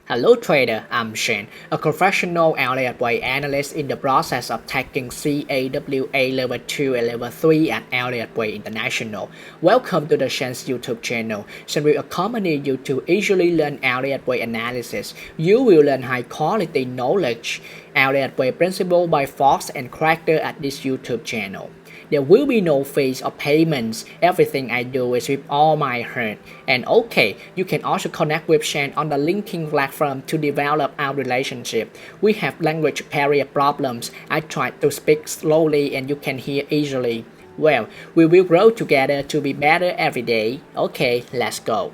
Hello trader, I'm Shane, a professional Elliott Wave analyst in the process of taking CEWA Level 2 and Level 3 at Elliott Wave International. Welcome to the Shane's YouTube channel. Shane will accompany you to easily learn Elliott Wave analysis. You will learn high quality knowledge, Elliott Wave Principle by force and character at this YouTube channel. There will be no fees or payments. Everything I do is with all my heart. And okay, you can also connect with Shane on the linking platform to develop our relationship. We have language barrier problems. I try to speak slowly and you can hear easily. Well, we will grow together to be better every day. Okay, let's go.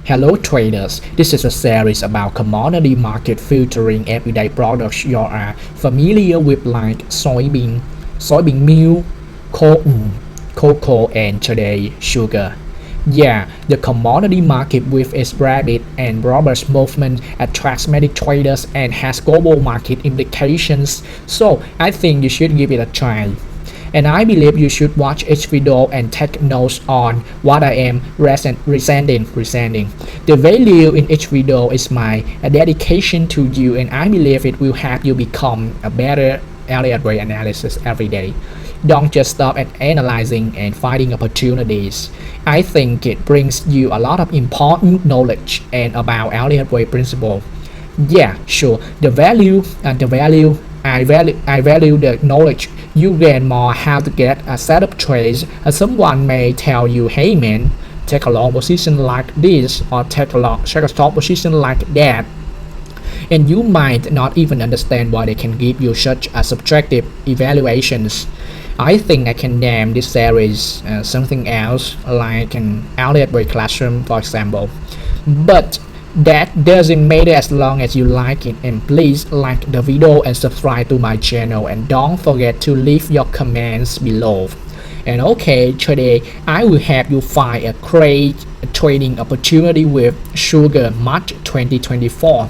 Hello traders, this is a series about commodity market filtering everyday products you are familiar with like soybean meal, cotton, cocoa and today sugar. Yeah, the commodity market with its rapid and robust movement attracts many traders and has global market implications, so I think you should give it a try. And I believe you should watch each video and take notes on what I am presenting. The value in each video is my dedication to you, and I believe it will help you become a better Elliott Wave analysis every day. Don't just stop at analyzing and finding opportunities. I think it brings you a lot of important knowledge and about Elliott Wave Principle. Yeah, sure. I value the knowledge. You gain more how to get a setup trades. Someone may tell you, hey man, take a long position like this or take a stop position like that. And you might not even understand why they can give you such a subjective evaluations. I think I can name this series something else like an Elliott Wave classroom, for example. But that doesn't matter as long as you like it, and please like the video and subscribe to my channel and don't forget to leave your comments below. And okay, today I will help you find a great trading opportunity with Sugar March 2024.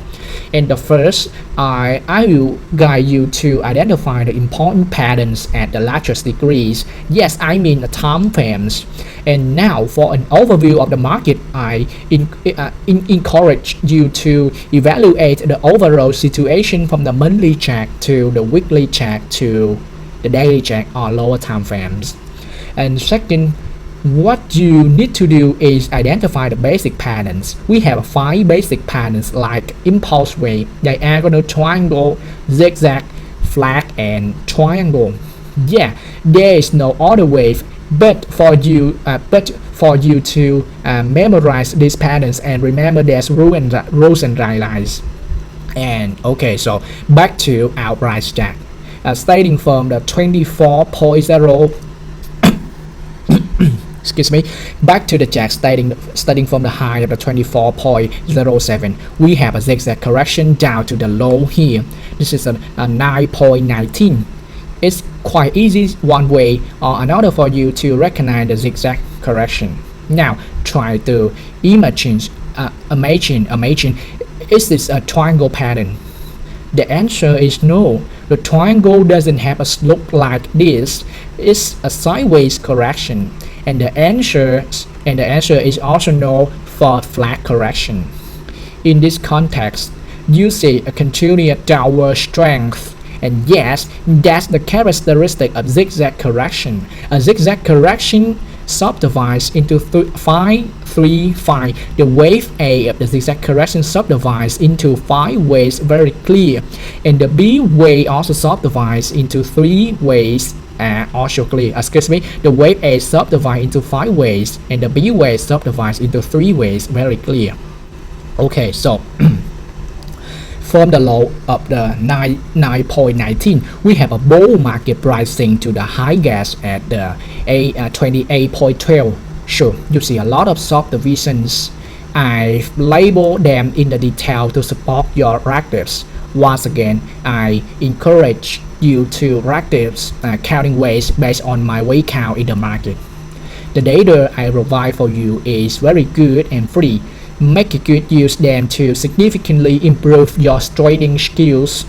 And the first, I will guide you to identify the important patterns at the largest degrees. Yes, I mean the time frames. And now for an overview of the market, I encourage you to evaluate the overall situation from the monthly chart to the weekly chart to the daily chart or lower time frames. And second, what you need to do is identify the basic patterns. We have 5 basic patterns like impulse wave, diagonal triangle, zigzag, flag and triangle. Yeah, there is no other wave but for you to memorize these patterns and remember there's rules and guidelines. And okay, so back to our price chart, starting from the 24.0 excuse me, back to the chart starting from the high of the 24.07. We have a zigzag correction down to the low here. This is a 9.19. It's quite easy one way or another for you to recognize the zigzag correction. Now try to imagine is this a triangle pattern? The answer is no. The triangle doesn't have a slope like this. It's a sideways correction. And the answer is also no for flat correction. In this context, you see a continuous downward strength. And yes, that's the characteristic of zigzag correction. A zigzag correction subdivides into 5, 3, 5. The wave A of the zigzag correction subdivides into 5 ways, very clear. And the B wave also subdivides into 3 ways, also clear. Excuse me, the wave A subdivides into 5 ways and the B wave subdivides into 3 ways, very clear. Okay, so from the low of the 9.19, we have a bull market pricing to the high gas at the 28.12. Sure, you see a lot of subdivisions. I've labeled them in the detail to support your practice. Once again, I encourage you to practice counting ways based on my weight count in the market. The data I provide for you is very good and free. Make a good use them to significantly improve your trading skills.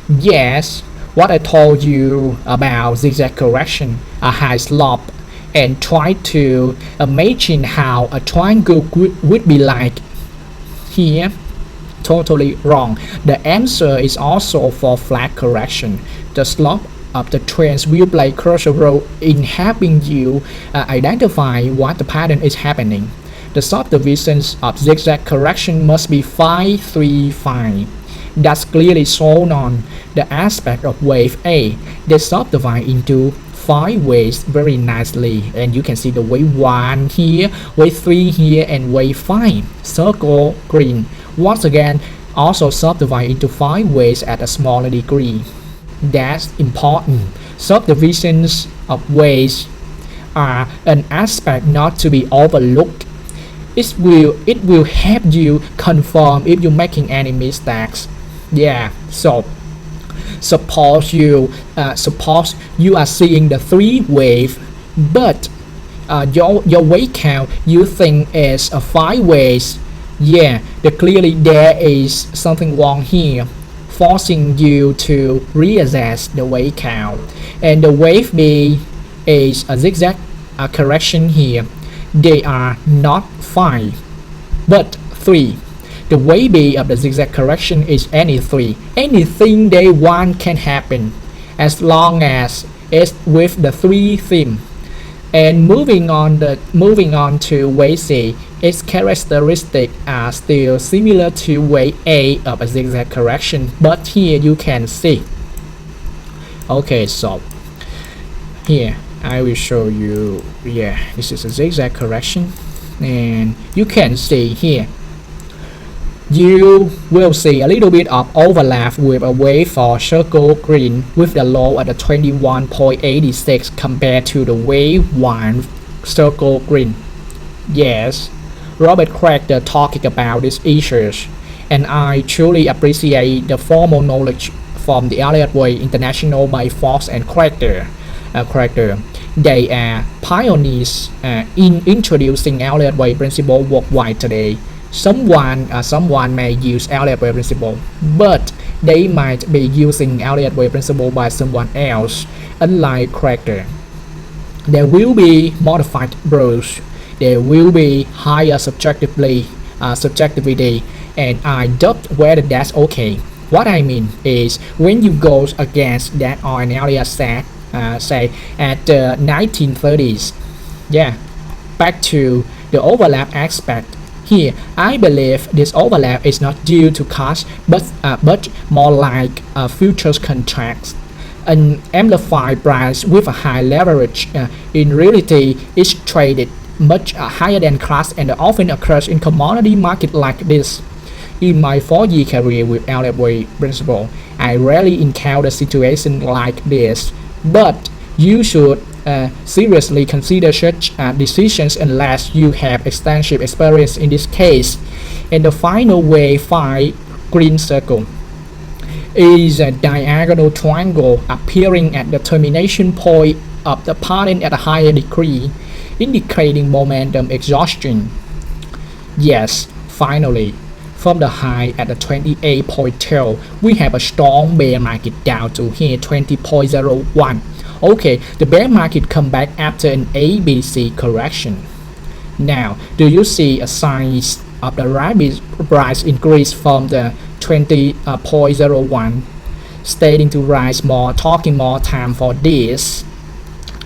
Yes, what I told you about zigzag correction, a high slope, and try to imagine how a triangle would be like. Here, totally wrong. The answer is also for flat correction. The slope of the trends will play crucial role in helping you identify what the pattern is happening. The subdivisions of zigzag correction must be 5, 3, 5. That's clearly shown on the aspect of wave A. They subdivide into 5 waves very nicely, and you can see the wave 1 here, wave 3 here, and wave 5. Circle green. Once again, also subdivide into 5 waves at a smaller degree. That's important. Subdivisions of waves are an aspect not to be overlooked. It will help you confirm if you're making any mistakes. Yeah, so suppose you are seeing the 3 wave, but your wave count you think is 5 waves. Yeah, clearly there is something wrong here, forcing you to reassess the wave count. And the wave B is a zigzag correction here. They are not 5 but 3. The wave B of the zigzag correction is any 3. Anything they want can happen as long as it's with the 3 theme. And moving on to wave C, its characteristics are still similar to wave A of a zigzag correction, but here you can see. Okay, so here I will show you. Yeah, this is a zigzag correction, and you can see here you will see a little bit of overlap with a wave for circle green with the low at the 21.86 compared to the wave 1 circle green. Yes, Robert Craig talking about these issues, and I truly appreciate the formal knowledge from the Elliott Wave International by Fox and Craig. They are pioneers in introducing Elliott Wave Principle worldwide today. Someone may use Elliott Wave Principle, but they might be using Elliott Wave Principle by someone else. Unlike Craig, there will be modified rules. There will be higher subjectivity, and I doubt whether that's okay. What I mean is, when you go against that or an area set, say at the 1930s, yeah, back to the overlap aspect. Here, I believe this overlap is not due to cost, but more like futures contracts. An amplified price with a high leverage in reality is traded much higher than cost and often occurs in commodity market like this. In my 4-year career with Elliott Wave Principle, I rarely encounter situations like this, but you should seriously consider such decisions unless you have extensive experience in this case. And the final wave 5 green circle is a diagonal triangle appearing at the termination point of the pattern at a higher degree, indicating momentum exhaustion. Yes, finally, from the high at the 28.2, we have a strong bear market down to here 20.01. Okay, the bear market come back after an ABC correction. Now, do you see a size of the rise increase from the 20.01, stating to rise more, talking more time for this?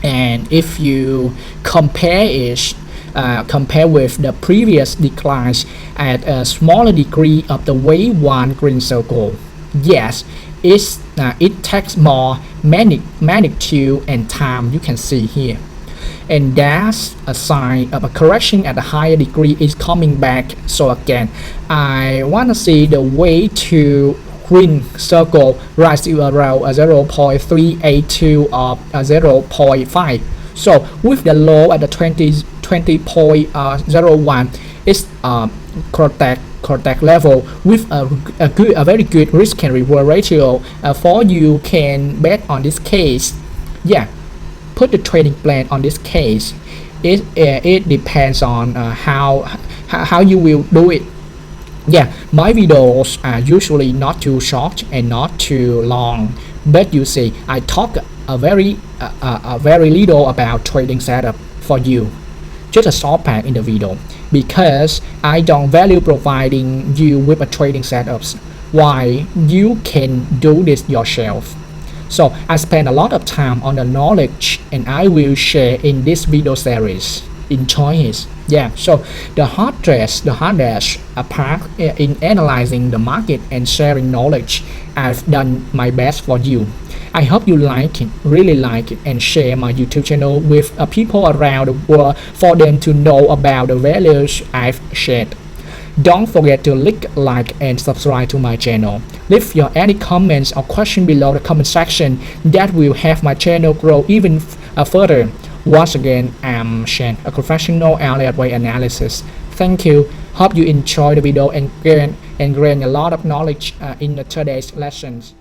And if you compare it, compare with the previous declines at a smaller degree of the wave 1 green circle, yes, it takes more magnitude and time, you can see here, and that's a sign of a correction at a higher degree is coming back. So again, I want to see the way to green circle rise to around 0.382 or 0.5. So with the low at the 20.01, it's contact level with a very good risk and reward ratio for you can bet on this case. Yeah, put the trading plan on this case. It depends on how you will do it. Yeah, my videos are usually not too short and not too long, but you see I talk a very little about trading setup for you. Just a short part in the video, because I don't value providing you with a trading setups. Why you can do this yourself. So I spend a lot of time on the knowledge, and I will share in this video series. Enjoy it. Yeah, so the hardest part in analyzing the market and sharing knowledge. I've done my best for you. I hope you like it, really like it, and share my YouTube channel with people around the world for them to know about the values I've shared. Don't forget to click like and subscribe to my channel. Leave your any comments or question below the comment section. That will help my channel grow even further. Once again, I'm Shane, a professional Elliott Wave analysis. Thank you. Hope you enjoy the video and gain a lot of knowledge in today's lessons.